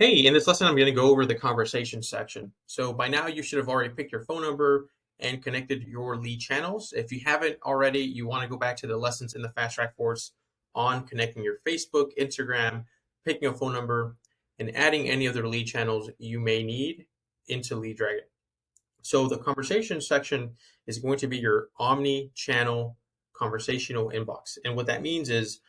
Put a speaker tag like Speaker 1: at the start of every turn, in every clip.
Speaker 1: Hey, in this lesson, I'm going to go over the conversation section. So by now, you should have already picked your phone number and connected your lead channels. If you haven't already, you want to go back to the lessons in the Fast Track course on connecting your Facebook, Instagram, picking a phone number, and adding any other lead channels you may need into LeadDragon. So the conversation section is going to be your omni-channel conversational inbox. And what that means is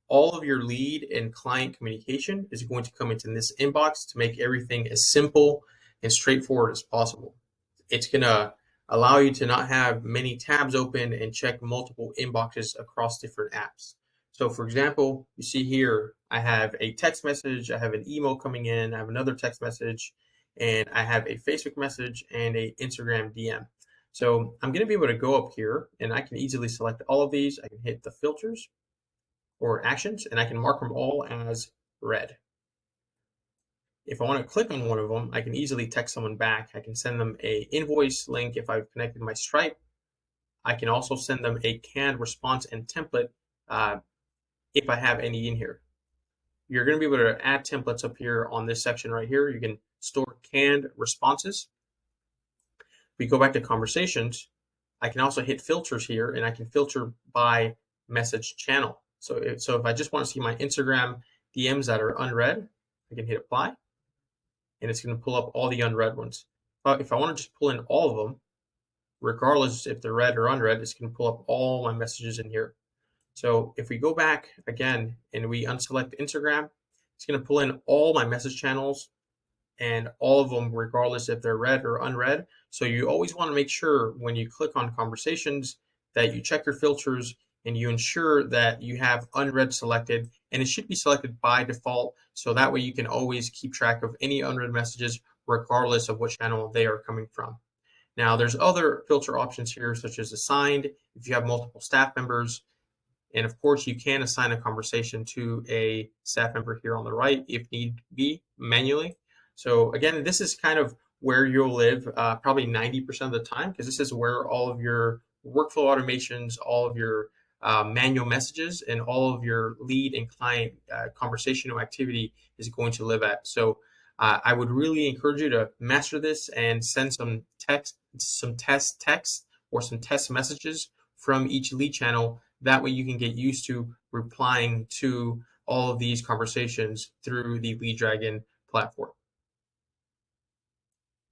Speaker 1: all of your lead and client communication is going to come into this inbox to make everything as simple and straightforward as possible. It's going to allow you to not have many tabs open and check multiple inboxes across different apps. So for example, you see here, I have a text message, I have an email coming in, I have another text message, and I have a Facebook message and a Instagram DM. So I'm going to be able to go up here and I can easily select all of these. I can hit the filters or actions, and I can mark them all as red. If I want to click on one of them, I can easily text someone back. I can send them an invoice link if I've connected my Stripe. I can also send them a canned response and template if I have any in here. You're going to be able to add templates up here on this section right here. You can store canned responses. If we go back to conversations, I can also hit filters here, and I can filter by message channel. So if I just want to see my Instagram DMs that are unread, I can hit apply, and it's going to pull up all the unread ones. But if I want to just pull in all of them, regardless if they're read or unread, it's going to pull up all my messages in here. So if we go back again and we unselect Instagram, it's going to pull in all my message channels and all of them, regardless if they're read or unread. So you always want to make sure when you click on conversations that you check your filters and you ensure that you have unread selected, and it should be selected by default, so that way you can always keep track of any unread messages regardless of what channel they are coming from. Now there's other filter options here, such as assigned if you have multiple staff members, and of course you can assign a conversation to a staff member here on the right if need be manually. So again, this is kind of where you'll live probably 90% of the time, because this is where all of your workflow automations, all of your manual messages, and all of your lead and client conversational activity is going to live at. So I would really encourage you to master this and send some test text or some test messages from each lead channel. That way you can get used to replying to all of these conversations through the LeadDragon platform.